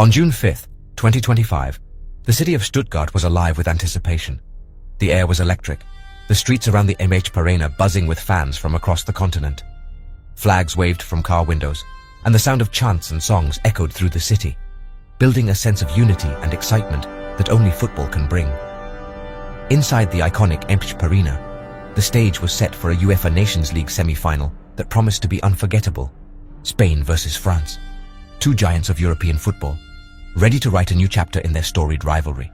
On June 5, 2025, the city of Stuttgart was alive with anticipation. The air was electric, the streets around the MHP Arena buzzing with fans from across the continent. Flags waved from car windows, and the sound of chants and songs echoed through the city, building a sense of unity and excitement that only football can bring. Inside the iconic MHP Arena, the stage was set for a UEFA Nations League semi-final that promised to be unforgettable. Spain versus France, two giants of European football, ready to write a new chapter in their storied rivalry.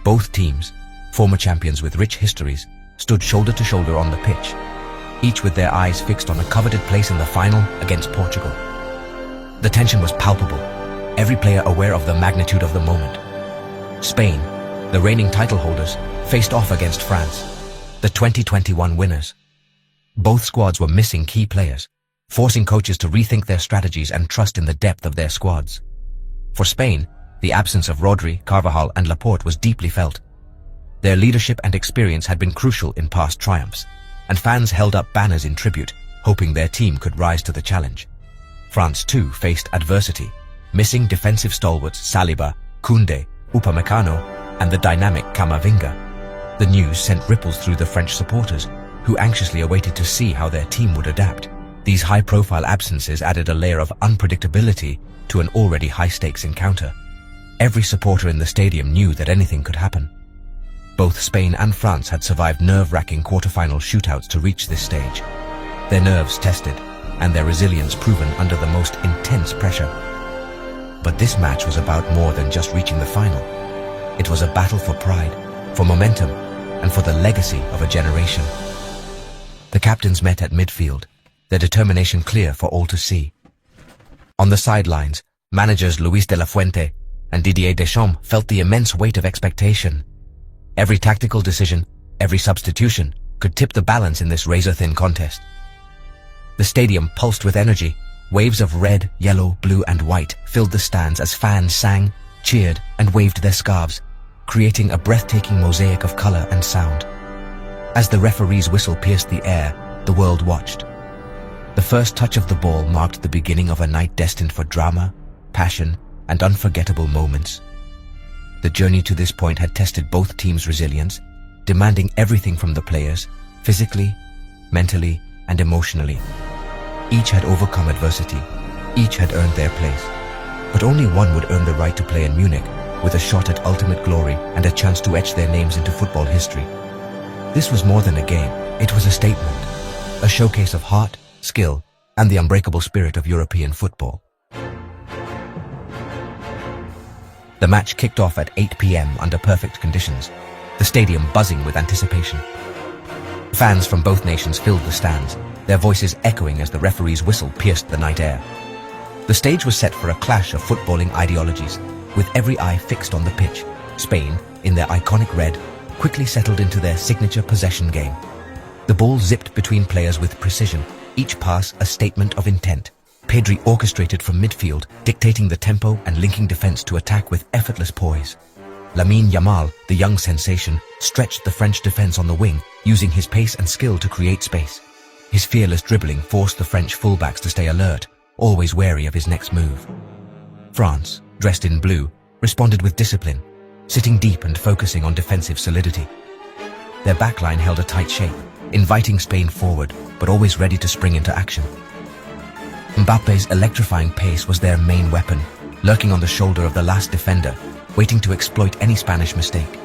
Both teams, former champions with rich histories, stood shoulder to shoulder on the pitch, each with their eyes fixed on a coveted place in the final against Portugal. The tension was palpable, every player aware of the magnitude of the moment. Spain, the reigning title holders, faced off against France, the 2021 winners. Both squads were missing key players, forcing coaches to rethink their strategies and trust in the depth of their squads. For Spain, the absence of Rodri, Carvajal and Laporte was deeply felt. Their leadership and experience had been crucial in past triumphs, and fans held up banners in tribute, hoping their team could rise to the challenge. France too faced adversity, missing defensive stalwarts Saliba, Koundé, Upamecano and the dynamic Camavinga. The news sent ripples through the French supporters, who anxiously awaited to see how their team would adapt. These high-profile absences added a layer of unpredictability to an already high-stakes encounter. Every supporter in the stadium knew that anything could happen. Both Spain and France had survived nerve-wracking quarter-final shootouts to reach this stage, their nerves tested and their resilience proven under the most intense pressure. But this match was about more than just reaching the final. It was a battle for pride, for momentum, and for the legacy of a generation. The captains met at midfield, their determination clear for all to see. On the sidelines, managers Luis de la Fuente and Didier Deschamps felt the immense weight of expectation. Every tactical decision, every substitution, could tip the balance in this razor-thin contest. The stadium pulsed with energy. Waves of red, yellow, blue and white filled the stands as fans sang, cheered and waved their scarves, creating a breathtaking mosaic of color and sound. As the referee's whistle pierced the air, the world watched. The first touch of the ball marked the beginning of a night destined for drama, passion and unforgettable moments. The journey to this point had tested both teams' resilience, demanding everything from the players, physically, mentally, and emotionally. Each had overcome adversity, each had earned their place, but only one would earn the right to play in Munich, with a shot at ultimate glory and a chance to etch their names into football history. This was more than a game, it was a statement, a showcase of heart, skill, and the unbreakable spirit of European football. The match kicked off at 8 p.m. under perfect conditions, the stadium buzzing with anticipation. Fans from both nations filled the stands, their voices echoing as the referee's whistle pierced the night air. The stage was set for a clash of footballing ideologies, with every eye fixed on the pitch. Spain, in their iconic red, quickly settled into their signature possession game. The ball zipped between players with precision, each pass a statement of intent. Pedri orchestrated from midfield, dictating the tempo and linking defense to attack with effortless poise. Lamine Yamal, the young sensation, stretched the French defense on the wing, using his pace and skill to create space. His fearless dribbling forced the French fullbacks to stay alert, always wary of his next move. France, dressed in blue, responded with discipline, sitting deep and focusing on defensive solidity. Their backline held a tight shape, inviting Spain forward, but always ready to spring into action. Mbappe's electrifying pace was their main weapon, lurking on the shoulder of the last defender, waiting to exploit any Spanish mistake.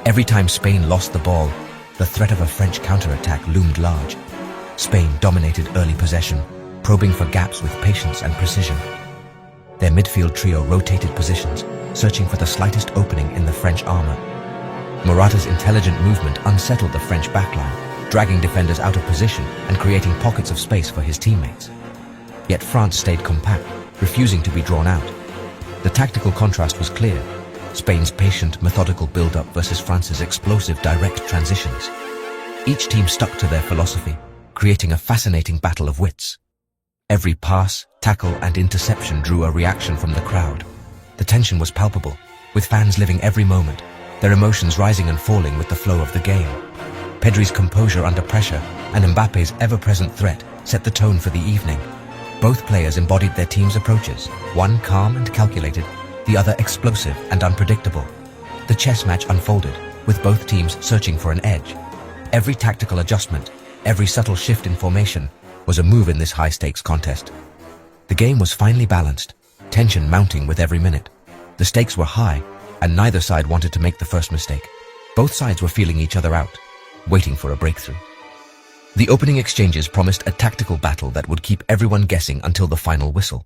Every time Spain lost the ball, the threat of a French counterattack loomed large. Spain dominated early possession, probing for gaps with patience and precision. Their midfield trio rotated positions, searching for the slightest opening in the French armor. Morata's intelligent movement unsettled the French backline, dragging defenders out of position and creating pockets of space for his teammates. Yet France stayed compact, refusing to be drawn out. The tactical contrast was clear: Spain's patient, methodical build-up versus France's explosive, direct transitions. Each team stuck to their philosophy, creating a fascinating battle of wits. Every pass, tackle and interception drew a reaction from the crowd. The tension was palpable, with fans living every moment, their emotions rising and falling with the flow of the game. Pedri's composure under pressure and Mbappe's ever-present threat set the tone for the evening. Both players embodied their team's approaches, one calm and calculated, the other explosive and unpredictable. The chess match unfolded, with both teams searching for an edge. Every tactical adjustment, every subtle shift in formation, was a move in this high-stakes contest. The game was finely balanced, tension mounting with every minute. The stakes were high, and neither side wanted to make the first mistake. Both sides were feeling each other out, waiting for a breakthrough. The opening exchanges promised a tactical battle that would keep everyone guessing until the final whistle.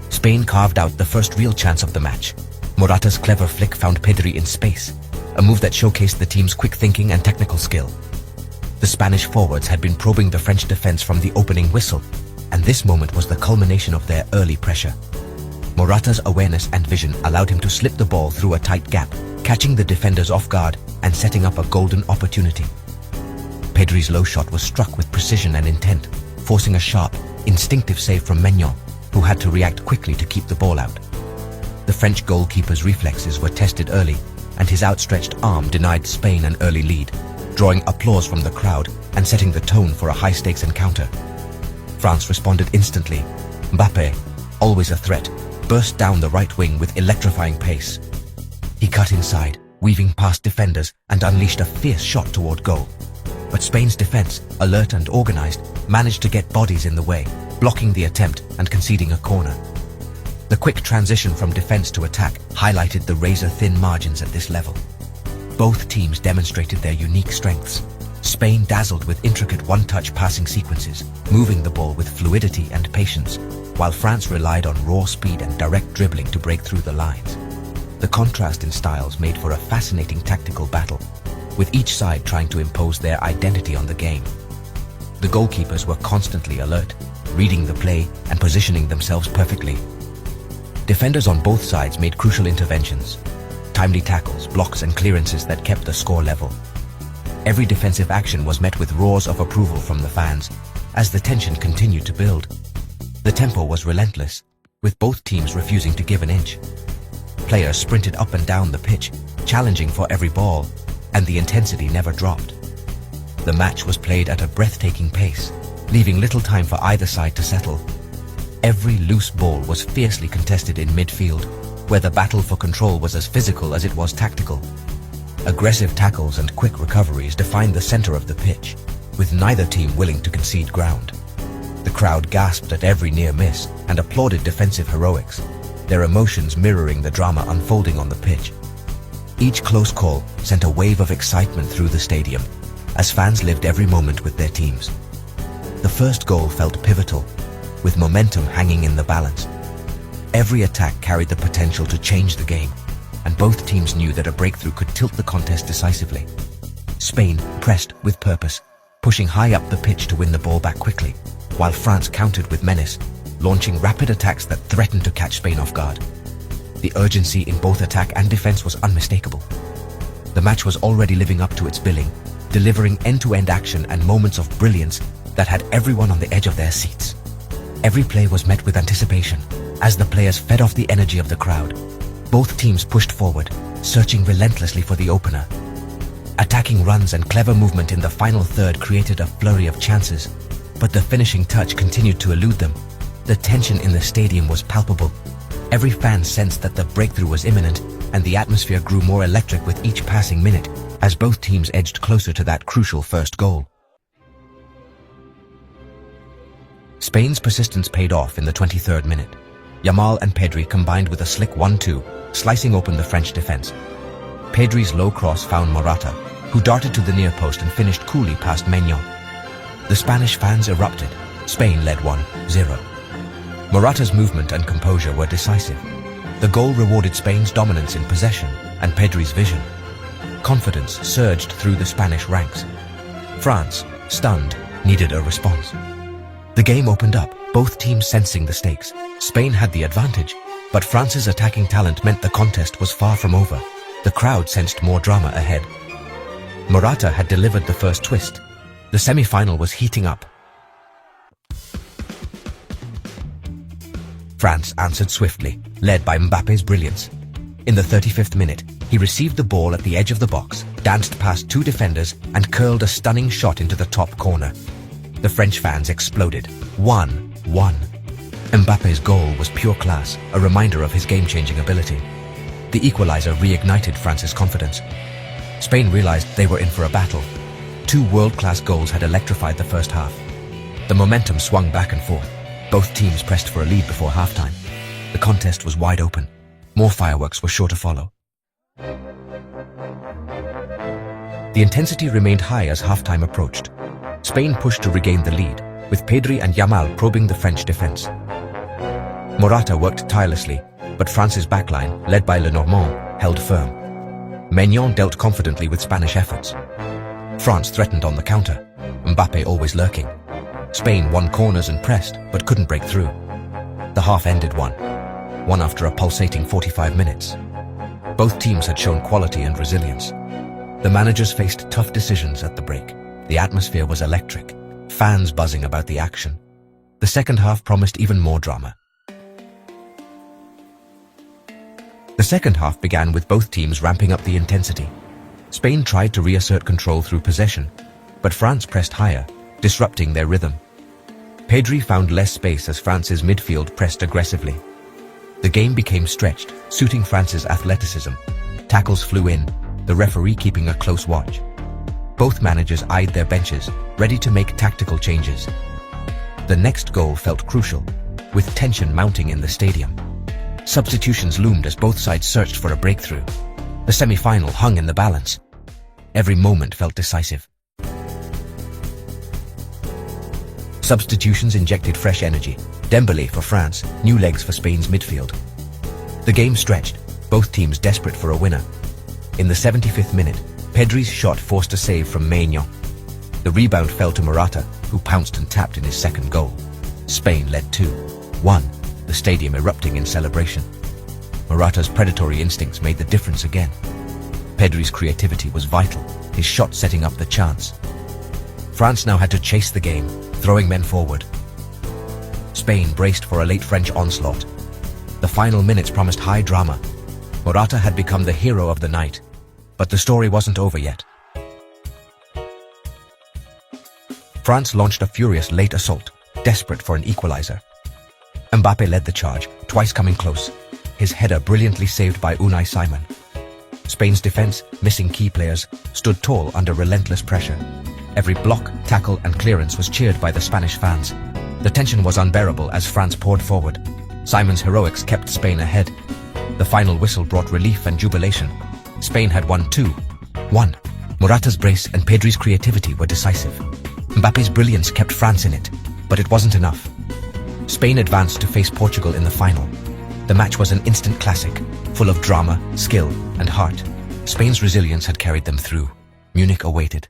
Spain carved out the first real chance of the match. Morata's clever flick found Pedri in space, a move that showcased the team's quick thinking and technical skill. The Spanish forwards had been probing the French defense from the opening whistle, and this moment was the culmination of their early pressure. Morata's awareness and vision allowed him to slip the ball through a tight gap, catching the defenders off guard and setting up a golden opportunity. Pedri's low shot was struck with precision and intent, forcing a sharp, instinctive save from Maignan, who had to react quickly to keep the ball out. The French goalkeeper's reflexes were tested early, and his outstretched arm denied Spain an early lead, drawing applause from the crowd and setting the tone for a high-stakes encounter. France responded instantly. Mbappé, always a threat, burst down the right wing with electrifying pace. He cut inside, weaving past defenders and unleashed a fierce shot toward goal. But Spain's defense, alert and organized, managed to get bodies in the way, blocking the attempt and conceding a corner. The quick transition from defense to attack highlighted the razor-thin margins at this level. Both teams demonstrated their unique strengths. Spain dazzled with intricate one-touch passing sequences, moving the ball with fluidity and patience, while France relied on raw speed and direct dribbling to break through the lines. The contrast in styles made for a fascinating tactical battle, with each side trying to impose their identity on the game. The goalkeepers were constantly alert, reading the play and positioning themselves perfectly. Defenders on both sides made crucial interventions, timely tackles, blocks and clearances that kept the score level. Every defensive action was met with roars of approval from the fans as the tension continued to build. The tempo was relentless, with both teams refusing to give an inch. Players sprinted up and down the pitch, challenging for every ball, and the intensity never dropped. The match was played at a breathtaking pace, leaving little time for either side to settle. Every loose ball was fiercely contested in midfield, where the battle for control was as physical as it was tactical. Aggressive tackles and quick recoveries defined the center of the pitch, with neither team willing to concede ground. The crowd gasped at every near miss and applauded defensive heroics, their emotions mirroring the drama unfolding on the pitch. Each close call sent a wave of excitement through the stadium, as fans lived every moment with their teams. The first goal felt pivotal, with momentum hanging in the balance. Every attack carried the potential to change the game, and both teams knew that a breakthrough could tilt the contest decisively. Spain pressed with purpose, pushing high up the pitch to win the ball back quickly, while France countered with menace, launching rapid attacks that threatened to catch Spain off guard. The urgency in both attack and defense was unmistakable. The match was already living up to its billing, delivering end-to-end action and moments of brilliance that had everyone on the edge of their seats. Every play was met with anticipation, as the players fed off the energy of the crowd. Both teams pushed forward, searching relentlessly for the opener. Attacking runs and clever movement in the final third created a flurry of chances, but the finishing touch continued to elude them. The tension in the stadium was palpable. Every fan sensed that the breakthrough was imminent, and the atmosphere grew more electric with each passing minute, as both teams edged closer to that crucial first goal. Spain's persistence paid off in the 23rd minute. Yamal and Pedri combined with a slick 1-2, slicing open the French defense. Pedri's low cross found Morata, who darted to the near post and finished coolly past Maignan. The Spanish fans erupted. Spain led 1-0. Morata's movement and composure were decisive. The goal rewarded Spain's dominance in possession and Pedri's vision. Confidence surged through the Spanish ranks. France, stunned, needed a response. The game opened up, both teams sensing the stakes. Spain had the advantage, but France's attacking talent meant the contest was far from over. The crowd sensed more drama ahead. Morata had delivered the first twist. The semi-final was heating up. France answered swiftly, led by Mbappe's brilliance. In the 35th minute, he received the ball at the edge of the box, danced past two defenders, and curled a stunning shot into the top corner. The French fans exploded. 1-1. Mbappe's goal was pure class, a reminder of his game-changing ability. The equalizer reignited France's confidence. Spain realized they were in for a battle. Two world-class goals had electrified the first half. The momentum swung back and forth. Both teams pressed for a lead before halftime. The contest was wide open. More fireworks were sure to follow. The intensity remained high as halftime approached. Spain pushed to regain the lead, with Pedri and Yamal probing the French defense. Morata worked tirelessly, but France's backline, led by Lenormand, held firm. Maignan dealt confidently with Spanish efforts. France threatened on the counter, Mbappé always lurking. Spain won corners and pressed, but couldn't break through. The half ended 1-1 after a pulsating 45 minutes. Both teams had shown quality and resilience. The managers faced tough decisions at the break. The atmosphere was electric, fans buzzing about the action. The second half promised even more drama. The second half began with both teams ramping up the intensity. Spain tried to reassert control through possession, but France pressed higher, disrupting their rhythm. Pedri found less space as France's midfield pressed aggressively. The game became stretched, suiting France's athleticism. Tackles flew in, the referee keeping a close watch. Both managers eyed their benches, ready to make tactical changes. The next goal felt crucial, with tension mounting in the stadium. Substitutions loomed as both sides searched for a breakthrough. The semi-final hung in the balance. Every moment felt decisive. Substitutions injected fresh energy. Dembélé for France, new legs for Spain's midfield. The game stretched, both teams desperate for a winner. In the 75th minute, Pedri's shot forced a save from Maignan. The rebound fell to Morata, who pounced and tapped in his second goal. Spain led 2-1, the stadium erupting in celebration. Morata's predatory instincts made the difference again. Pedri's creativity was vital, his shot setting up the chance. France now had to chase the game, throwing men forward. Spain braced for a late French onslaught. The final minutes promised high drama. Morata had become the hero of the night, but the story wasn't over yet. France launched a furious late assault, desperate for an equalizer. Mbappé led the charge, twice coming close, his header brilliantly saved by Unai Simon. Spain's defense, missing key players, stood tall under relentless pressure. Every block, tackle and clearance was cheered by the Spanish fans. The tension was unbearable as France poured forward. Simon's heroics kept Spain ahead. The final whistle brought relief and jubilation. Spain had won 2-1. Morata's brace and Pedri's creativity were decisive. Mbappe's brilliance kept France in it, but it wasn't enough. Spain advanced to face Portugal in the final. The match was an instant classic, full of drama, skill and heart. Spain's resilience had carried them through. Munich awaited.